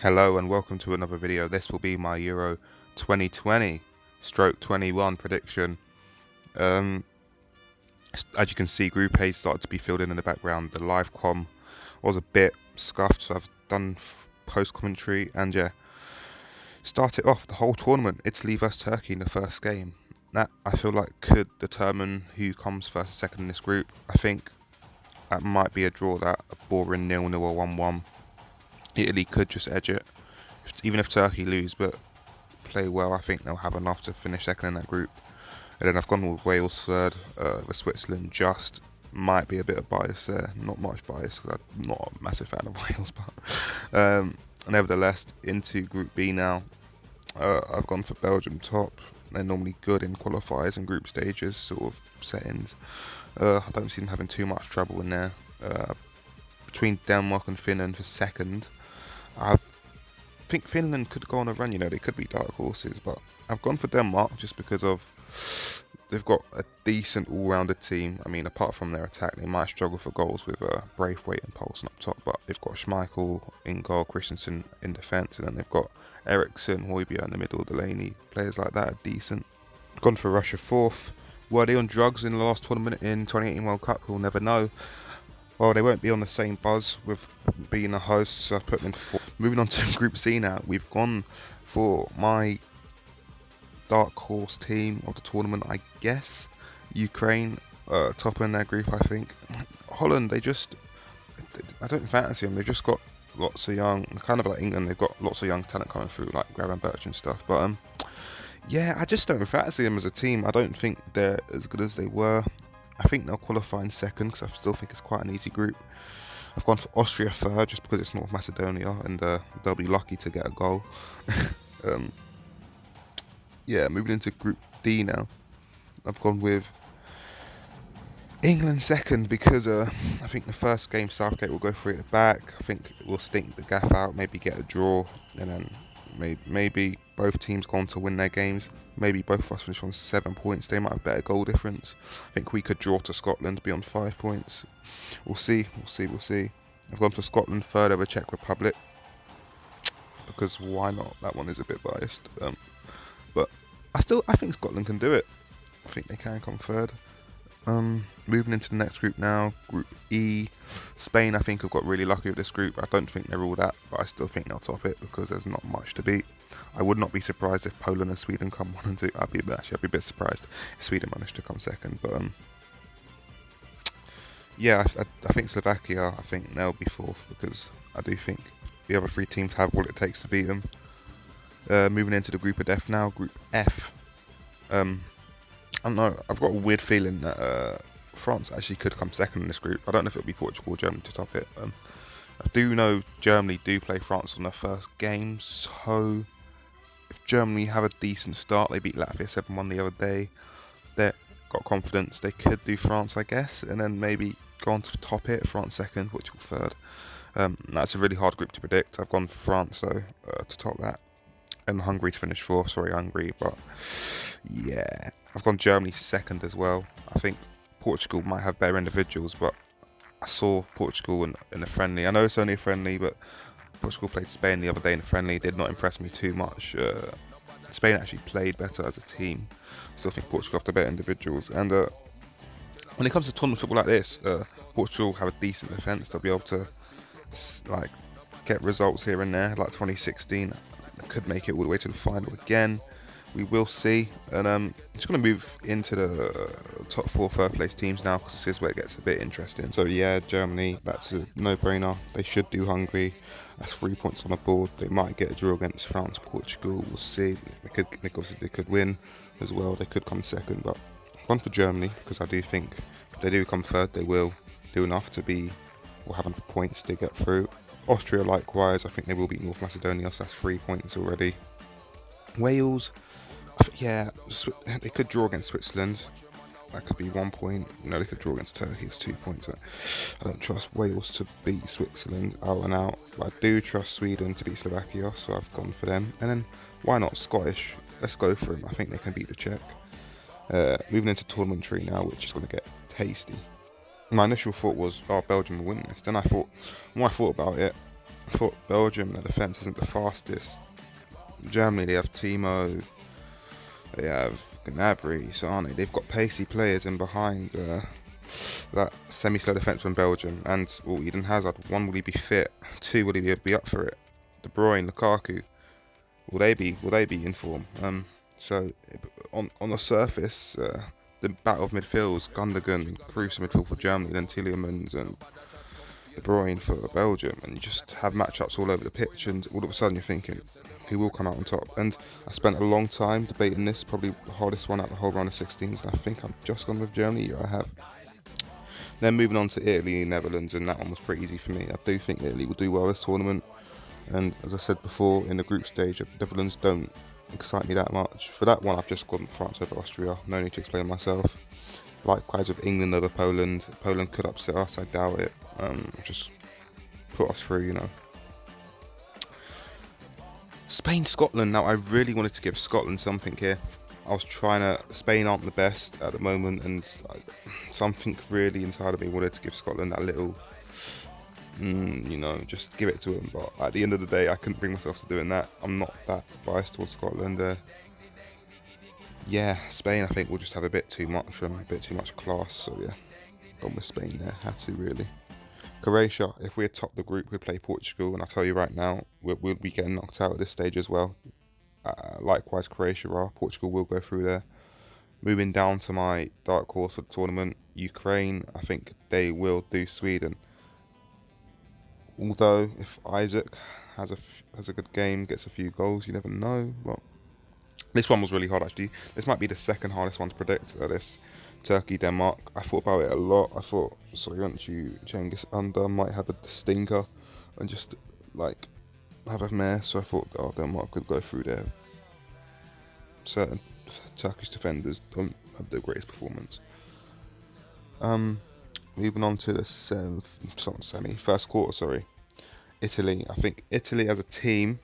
Hello and welcome to another video. This will be my Euro 2020/21 prediction. Um, as you can see, Group A started to be filled in the background. The live com was a bit scuffed, so I've done post commentary and yeah, start it off the whole tournament. Italy versus Turkey in the first game. That I feel like could determine who comes first and second in this group. I think that might be a draw, that a boring 0-0 or 1-1. Italy could just edge it, even if Turkey lose, but play well. I think they'll have enough to finish second in that group. And then I've gone with Wales third, with Switzerland just. Might be a bit of bias there, not much bias because I'm not a massive fan of Wales, but nevertheless, into Group B now. I've gone for Belgium top. They're normally good in qualifiers and group stages sort of settings. I don't see them having too much trouble in there. Between Denmark and Finland for second, I think Finland could go on a run. They could be dark horses, but I've gone for Denmark just because of they've got a decent all-rounded team. I mean, apart from their attack, they might struggle for goals with Braithwaite and Poulsen up top, but they've got Schmeichel in goal, Christensen in defence, and then they've got Eriksen, Højbjerg in the middle, Delaney. Players like that are decent. Gone for Russia fourth. Were they on drugs in the last tournament in 2018 World Cup? We'll never know. Well, they won't be on the same buzz with being a host, so I've put them in fourth. Moving on to Group C now, we've gone for my dark horse team of the tournament, I guess. Ukraine, top in their group, I think. Holland, I don't fancy them. They've just got lots of young, kind of like England, they've got lots of young talent coming through, like Graben Birch and stuff. But yeah, I just don't fancy them as a team. I don't think they're as good as they were. I think they'll qualify in second because I still think it's quite an easy group. I've gone for Austria third just because it's North Macedonia and they'll be lucky to get a goal. Yeah, moving into Group D now. I've gone with England second because I think the first game Southgate will go for it at the back. I think we'll stink the gaff out, maybe get a draw, and then maybe both teams go on to win their games. Maybe both of us finish on 7 points. They might have better goal difference. I think we could draw to Scotland, be on 5 points. We'll see. I've gone for Scotland third over Czech Republic because why not? That one is a bit biased. But I think Scotland can do it. I think they can come third. Moving into the next group now, Group E. Spain, I think, have got really lucky with this group. I don't think they're all that, but I still think they'll top it because there's not much to beat. I would not be surprised if Poland and Sweden come 1 and 2. I'd be a bit surprised if Sweden managed to come second. But yeah, I think Slovakia, I think they'll be fourth because I do think the other 3 teams have what it takes to beat them. Moving into the group of death now, Group F. I don't know, I've got a weird feeling that France actually could come second in this group. I don't know if it'll be Portugal or Germany to top it. I do know Germany do play France on their first game, so if Germany have a decent start, they beat Latvia 7-1 the other day, they've got confidence, they could do France, I guess, and then maybe go on to top it, France second, Portugal third. That's a really hard group to predict. I've gone for France, though, to top that. And Hungary to finish fourth. Sorry, Hungary, but yeah, I've gone Germany second as well. I think Portugal might have better individuals, but I saw Portugal in a friendly. I know it's only a friendly, but Portugal played Spain the other day in a friendly. It did not impress me too much. Spain actually played better as a team. Still think Portugal have the better individuals. And when it comes to tournament football like this, Portugal have a decent defence. They'll be able to get results here and there, like 2016. Could make it all the way to the final again. We will see. And I'm just going to move into the top 4 third place teams now because this is where it gets a bit interesting. So yeah, Germany, that's a no-brainer. They should do Hungary. That's 3 points on the board. They might get a draw against France, Portugal. We'll see. They could win as well. They could come second, but one for Germany because I do think if they do come third, they will do enough to be or have enough points to get through. Austria likewise, I think they will beat North Macedonia, so that's 3 points already. Wales, yeah, they could draw against Switzerland. That could be 1 point. They could draw against Turkey, it's 2 points. I don't trust Wales to beat Switzerland out and out, but I do trust Sweden to beat Slovakia, so I've gone for them. And then, why not Scottish? Let's go for them. I think they can beat the Czech. Moving into tournament tree now, which is going to get tasty. My initial thought was, Belgium will win this. Then more I thought about it, I thought Belgium, their defence isn't the fastest. Germany, they have Timo, they have Gnabry, Sane. They've got pacey players in behind that semi-slow defence from Belgium. And Eden Hazard, one, will he be fit? Two, will he be up for it? De Bruyne, Lukaku, will they be in form? So on the surface, the battle of midfields, Gundogan, Kroos in midfield for Germany, then Tielemans and De Bruyne for Belgium, and you just have matchups all over the pitch, and all of a sudden you're thinking, who will come out on top? And I spent a long time debating this, probably the hardest one out the whole round of 16s, and I think I've just gone with Germany. Yeah, I have. Then moving on to Italy and Netherlands, and that one was pretty easy for me. I do think Italy will do well this tournament, and as I said before, in the group stage, Netherlands don't excite me that much. For that one, I've just gone France over Austria. No need to explain myself. Likewise with England over Poland. Poland could upset us, I doubt it. Just put us through, you know. Spain, Scotland. Now, I really wanted to give Scotland something here. I was trying to. Spain aren't the best at the moment, and something really inside of me wanted to give Scotland that little, you know, just give it to them. But at the end of the day, I couldn't bring myself to doing that. I'm not that biased towards Scotland. Yeah, Spain, I think, will just have a bit too much from, a bit too much class. So yeah, gone with Spain there. Had to really. Croatia, if we had topped the group, we'd play Portugal, and I'll tell you right now, we'll be getting knocked out at this stage as well. Likewise, Croatia are. Portugal will go through there. Moving down to my dark horse for the tournament, Ukraine, I think they will do Sweden. Although, if Isaac has a good game, gets a few goals, you never know. Well, this one was really hard, actually. This might be the second hardest one to predict, this Turkey-Denmark. I thought about it a lot. I thought Soyuncu Cengiz Under might have a stinker and just, like, have a mare. So I thought, Denmark could go through there. Certain Turkish defenders don't have the greatest performance. Moving on to the first quarter, Italy. I think Italy as a team,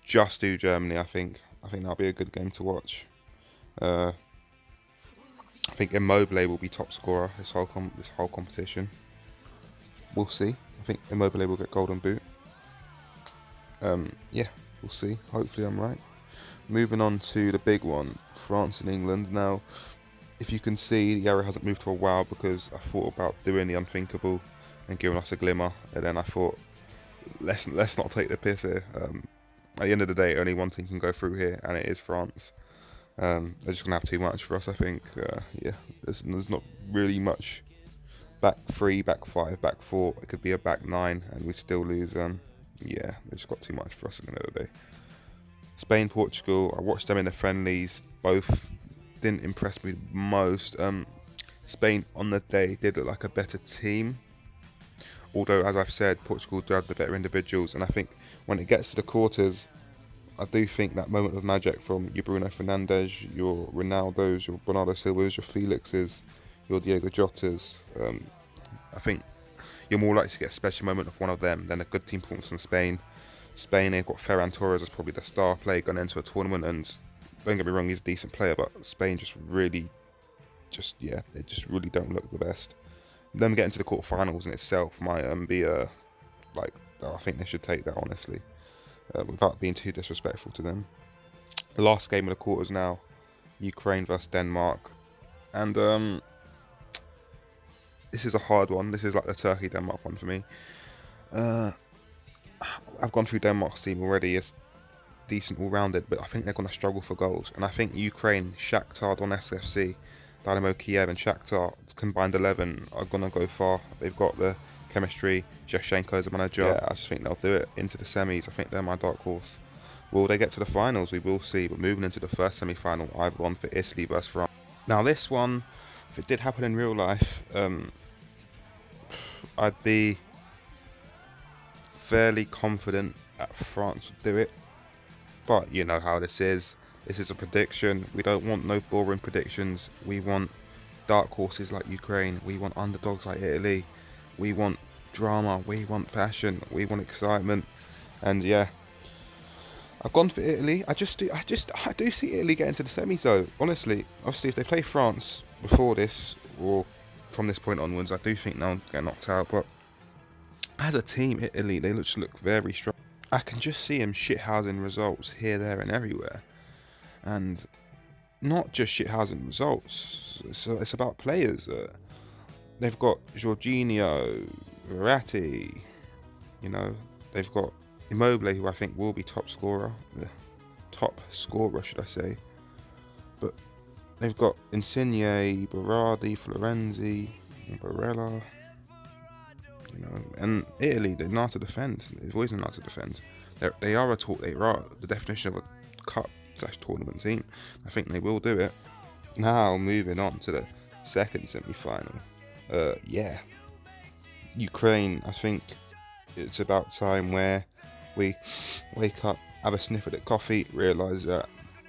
just do Germany. I think that'll be a good game to watch. I think Immobile will be top scorer this whole competition. We'll see. I think Immobile will get Golden Boot. Yeah, we'll see. Hopefully I'm right. Moving on to the big one, France and England. Now, if you can see, the arrow hasn't moved for a while because I thought about doing the unthinkable and giving us a glimmer, and then I thought, let's not take the piss here. At the end of the day, only one team can go through here, and it is France. They're just gonna have too much for us, I think. Yeah, there's not really much. Back 3, back 5, back 4. It could be a back 9, and we'd still lose. Yeah, they just got too much for us at the end of the day. Spain, Portugal. I watched them in the friendlies. Both didn't impress me most. Spain on the day did look like a better team. Although, as I've said, Portugal do have the better individuals, and I think when it gets to the quarters, I do think that moment of magic from your Bruno Fernandes, your Ronaldos, your Bernardo Silvas, your Felixes, your Diego Jotas, I think you're more likely to get a special moment of one of them than a good team performance from Spain. Spain, they've got Ferran Torres as probably the star player going into a tournament, and don't get me wrong, he's a decent player, but Spain they just really don't look the best. Them getting to the quarterfinals in itself might be I think they should take that, honestly, without being too disrespectful to them. The last game of the quarters now, Ukraine versus Denmark, and this is a hard one. This is like the Turkey-Denmark one for me. I've gone through Denmark's team already. It's decent all-rounded, but I think they're going to struggle for goals. And I think Ukraine, Shakhtar Donetsk FC, Dynamo Kiev and Shakhtar combined 11 are going to go far. They've got the chemistry. Shevchenko is a manager. Yeah, I just think they'll do it into the semis. I think they're my dark horse. Will they get to the finals? We will see. But moving into the first semi-final, I've gone for Italy versus France. Now this one, if it did happen in real life, I'd be fairly confident that France would do it. But you know how this is. This is a prediction. We don't want no boring predictions. We want dark horses like Ukraine. We want underdogs like Italy. We want drama. We want passion. We want excitement. And yeah, I've gone for Italy. I do see Italy getting to the semis though. Honestly, obviously, if they play France before this or from this point onwards, I do think they'll get knocked out. But as a team, Italy, they just look very strong. I can just see them shithousing results here, there, and everywhere. And not just shithousing results, it's about players. They've got Jorginho, Verratti, you know, they've got Immobile, who I think will be top scorer, should I say. But they've got Insigne, Berardi, Florenzi, Barella, you know, and Italy, they know how to defend. They've always known how to defend. They are the definition of a cup/tournament team. I think they will do it. Now moving on to the second semi-final. Yeah, Ukraine. I think it's about time where we wake up, have a sniff at the coffee, realise that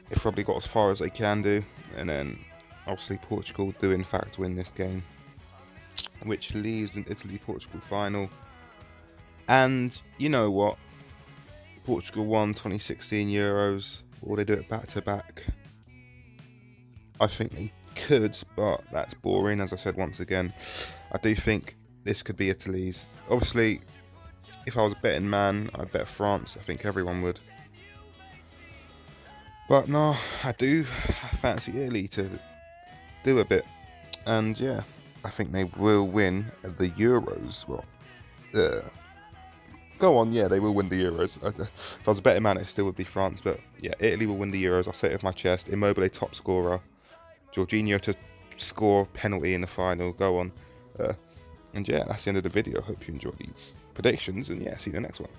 they've probably got as far as they can do, and then obviously Portugal do in fact win this game, which leaves an Italy-Portugal final. And you know what? Portugal won 2016 Euros. Will they do it back to back? I think they could, but that's boring. As I said once again, I do think this could be Italy's. Obviously, if I was a betting man, I'd bet France. I think everyone would. But no, I do fancy Italy to do a bit. And yeah, I think they will win the Euros. Well, go on, yeah, they will win the Euros. If I was a betting man, it still would be France. But yeah, Italy will win the Euros. I'll say it with my chest. Immobile, top scorer. Jorginho to score penalty in the final. Go on. And yeah, that's the end of the video. Hope you enjoyed these predictions. And yeah, see you in the next one.